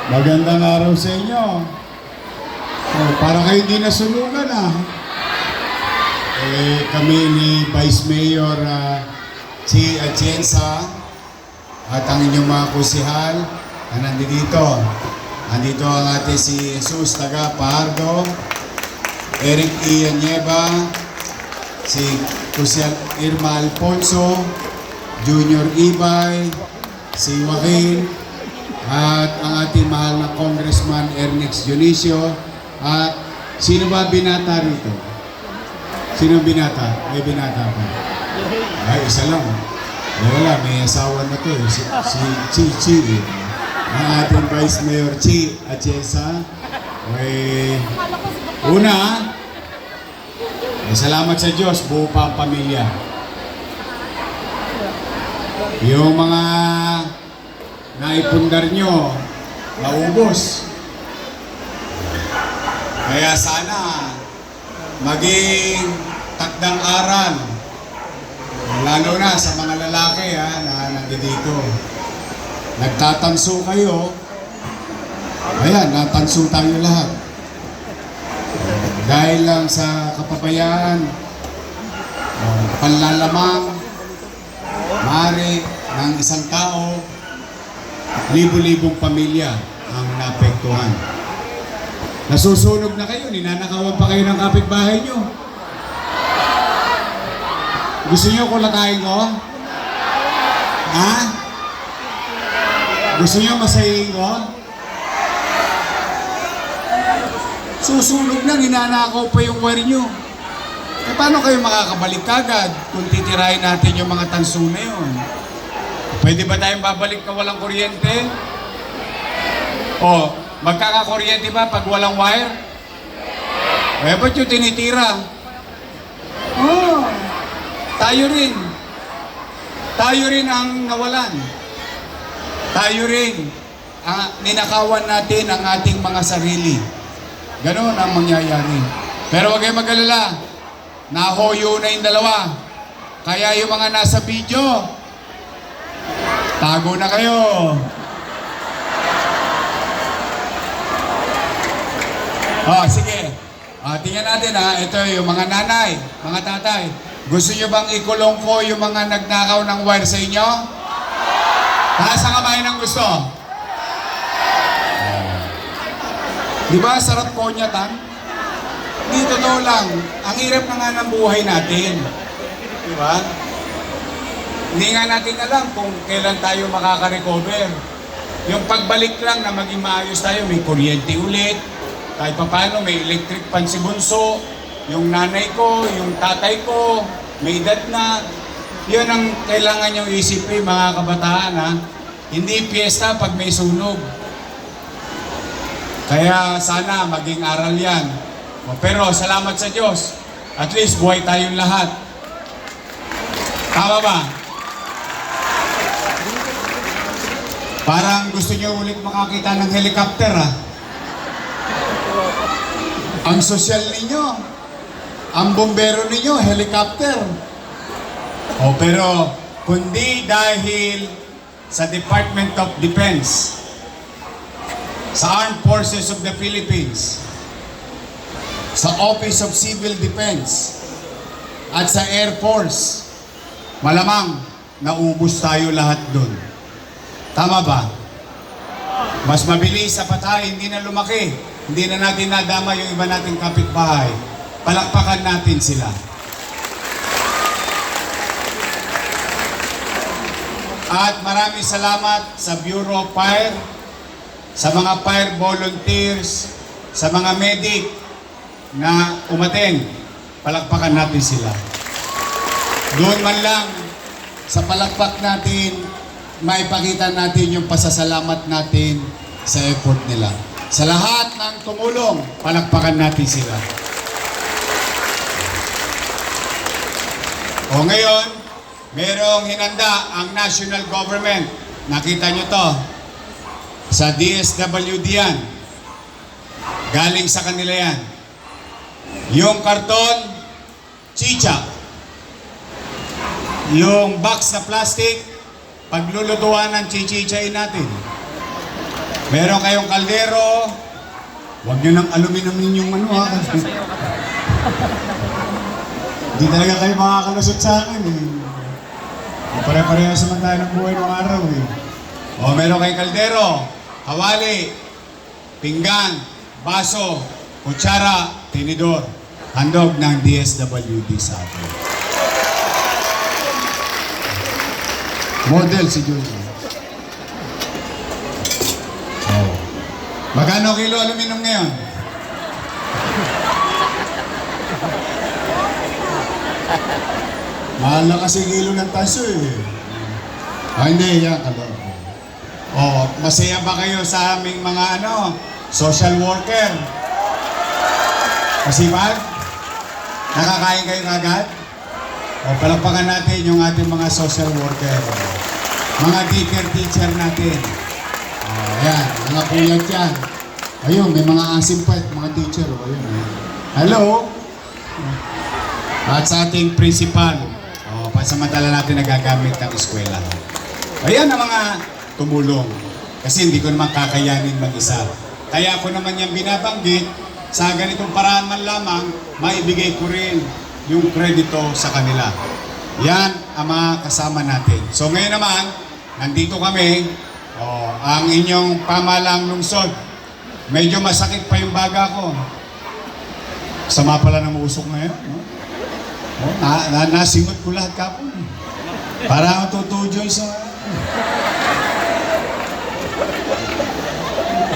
Magandang araw sa inyo. Oh, para kayo hindi nasunugan kami ni Vice Mayor Chi Atienza at ang inyong mga kusihal na nandito. Andito ang ating si Jesus Taga Pahardo, Eric Ian Nieva, si Kusihal Irma Alfonso, Junior Ibay, si Joaquin, at ang ating mahal na Congressman Ernix Dionisio. At sino ba binata rito? Sino binata? May binata pa? Ay, isa lang. Wala, may asawa na to. Si Chi. Ang ating Vice Mayor Chi Atienza. Salamat sa Diyos, buo pa ang pamilya. Yung mga naipundar nyo, naubos. Kaya sana maging takdang aral, lalo na sa mga lalaki na nandito. Nagtatanso kayo, ayan, natanso tayo lahat. Dahil lang sa kapabayaan, panlalamang, mari ng isang tao, libo-libong pamilya ang naapektuhan. Nasusunog na kayo, ninanakawan pa kayo ng kapitbahay nyo. Gusto nyo kulatayin ko? Ha? Gusto nyo masayin ko? Susunog na, ninanakaw pa yung wire nyo. Paano kayo makakabalik kagad kung titirahin natin yung mga tanso na yun? Pwede ba tayong babalik na walang kuryente? O, magkakakuryente ba pag walang wire? Ba't yung tinitira? Tayo rin. Tayo rin ang nawalan. Tayo rin ang ninakawan natin ang ating mga sarili. Ganon ang mangyayari. Pero huwag kayong mag-alala. Nahoyo na yung dalawa. Kaya yung mga nasa video, tago na kayo. Sige. Tingnan natin ito yung mga nanay, mga tatay. Gusto nyo bang ikulong ko yung mga nagnakaw ng wire sa inyo? Taas ang kamay ng gusto. Di ba sarap ko niya, Tan? Hindi, totoo lang. Ang hirap na nga ng buhay natin. Di ba? Hindi nga natin alam kung kailan tayo makaka-recover. Yung pagbalik lang na maging maayos tayo, may kuryente ulit, kahit pa paano, may electric pan si Bunso, yung nanay ko, yung tatay ko, may edad na. Yun ang kailangan nyo isipin, mga kabataan, Hindi piyesta pag may sunog. Kaya sana maging aral yan. Pero salamat sa Diyos, at least buhay tayong lahat. Tama ba? Parang gusto nyo ulit makakita ng helicopter, Ang sosyal ninyo, ang bombero ninyo, helicopter. Pero kundi dahil sa Department of Defense, sa Armed Forces of the Philippines, sa Office of Civil Defense, at sa Air Force, malamang naubos tayo lahat dun. Tama ba? Mas mabilis sa patay, hindi na lumaki. Hindi na natin nadama yung iba nating kapitbahay. Palakpakan natin sila. At maraming salamat sa Bureau of Fire, sa mga fire volunteers, sa mga medic na umaten. Palakpakan natin sila. Doon man lang sa palakpak natin, maipakita natin yung pasasalamat natin sa effort nila. Sa lahat ng tumulong, palakpakan natin sila. Ngayon, merong hinanda ang national government. Nakita nyo to. Sa DSWD yan. Galing sa kanila yan. Yung karton, chicha. Yung box na plastic, paglulutuan ng chichichay natin. Meron kayong kaldero. Huwag nyo nang aluminum yung ano ha. Kasi hindi talaga kayo makakalusot sa akin eh. Pare-pareho naman tayo ng buhay ng araw eh. O, meron kayong kaldero, kawali, pinggan, baso, kutsara, tinidor. Handog ng DSWD sa atin. Model si Jojo. Oh. Magkano kilo aluminum ngayon? Mahal na kasi kilo ng taso eh. Hindi, yan kalor. Oh, masaya ba kayo sa aming mga social worker? Masipag? Nakakain kayo agad? O, palakpakan natin yung ating mga social worker. Mga daycare teacher natin. O, ayan, mga puyat yan. Ayun, may mga asim pa, mga teacher. O, ayun. Hello? At sa ating principal. O, pansamantala natin nagagamit ng eskwela. Ayan ang mga tumulong. Kasi hindi ko naman kakayanin mag-isa. Kaya ako naman yung binabanggit, sa ganitong paraan man lamang, maibigay ko rin yung kredito sa kanila. Yan ang mga kasama natin. So ngayon naman, nandito kami, ang inyong pamalang lungsod. Medyo masakit pa yung baga ko. Sama pala ng usok ngayon. No? Nasingot ko lahat kapon. Para ako tutujoy sa...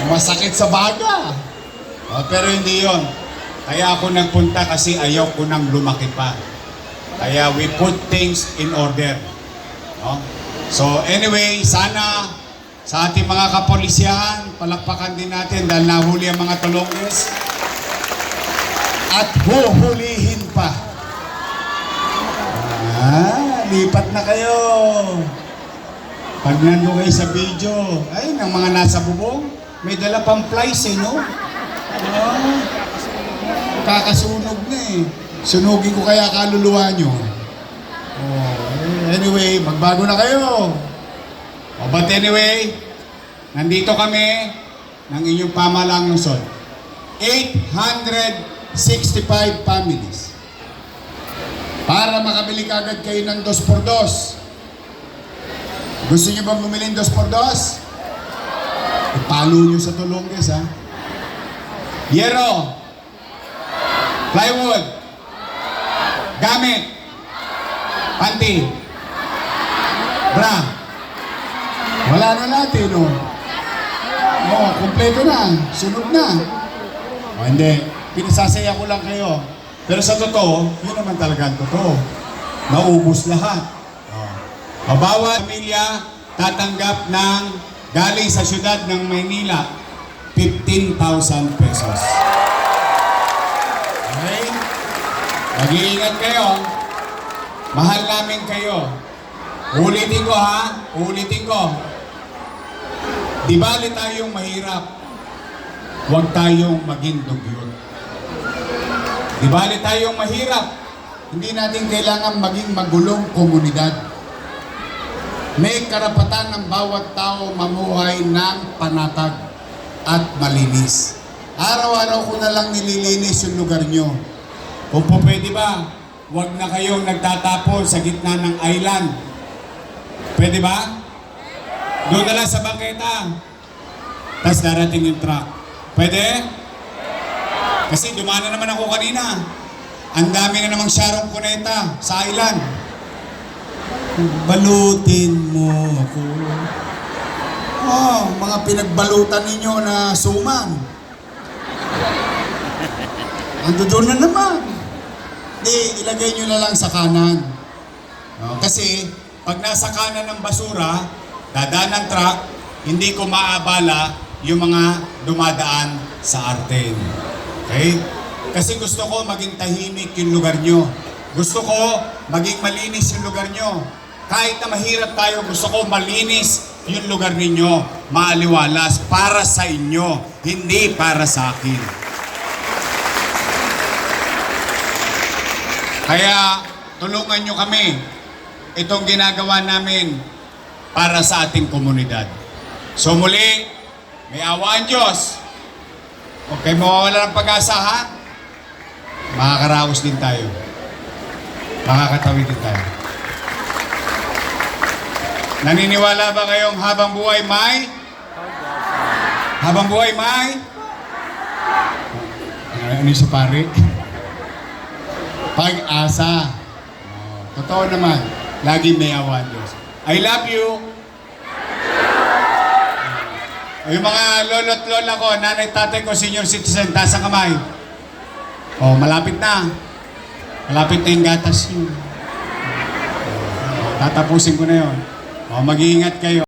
Masakit sa baga. Pero hindi yon. Kaya ako nagpunta kasi ayaw ko nang lumaki pa. Kaya we put things in order. No? So anyway, sana sa ating mga kapolisyahan, palakpakan din natin dahil nahuli ang mga tulongges. At huhulihin pa. Lipat na kayo. Pag nandun kayo sa video, ay, ng mga nasa bubong, may dala pang flies no? Kakasunog na eh. Sunugin ko kaya kaluluwa nyo. Anyway, magbago na kayo. But anyway, nandito kami ng inyong pamalang lungsod. 865 families. Para makabili kagad kayo ng 2x2. Gusto nyo ba bumili ng 2x2? Ipalo nyo sa tulongges ha. Yero. Plywood. Gamit. Panty. Bra. Wala na natin, no? Kompleto na. Sunod na. Hindi. Pinasasaya ko lang kayo. Pero sa totoo, yun naman talaga ang totoo. Naubos lahat. Bawat pamilya tatanggap ng galing sa syudad ng Maynila 15,000 pesos. Okay? Mag-iingat kayo. Mahal namin kayo. Ulitin ko ha. Ulitin ko. Di bali tayong mahirap. Huwag tayong maging dugyot. Di bali tayong mahirap. Hindi natin kailangan maging magulong komunidad. May karapatan ng bawat tao mamuhay ng panatag at malinis. Araw-araw ko na lang nililinis yung lugar nyo. Kung po pwede ba, huwag na kayong nagtatapon sa gitna ng island. Pwede ba? Doon na lang sa bangketa. Tapos darating yung truck. Pwede? Kasi dumaan na naman ako kanina. Ang dami na namang Sharon Cuneta sa island. Balutin mo ako. Mga pinagbalutan ninyo na suman. Ando doon na naman. Di, ilagay nyo na lang sa kanan. Kasi, pag nasa kanan ng basura, dadaan ng truck, hindi ko maabala yung mga dumadaan sa Arten. Okay? Kasi gusto ko maging tahimik yung lugar nyo. Gusto ko maging malinis yung lugar nyo. Kahit na mahirap tayo, gusto ko malinis yung lugar ninyo, maaliwalas, para sa inyo, hindi para sa akin. Kaya, tulungan nyo kami. Itong ginagawa namin para sa ating komunidad. So muli, May awa ang Diyos. Huwag kayo mawawala ng pag-asa, ha? Makakaraos din tayo. Makakatawid din tayo. Naniniwala ba kayong habang buhay may? Habang buhay may? Ano yung sa pare? Pag-asa. Totoo naman. Lagi may awa ang Diyos. I love you. Yung mga lolo't lola ko, nanay, tatay ko, senior citizen, taas ang kamay. Oh, malapit na. Malapit na yung gatas yun. Tatapusin ko na yun. Oh, mag-iingat kayo.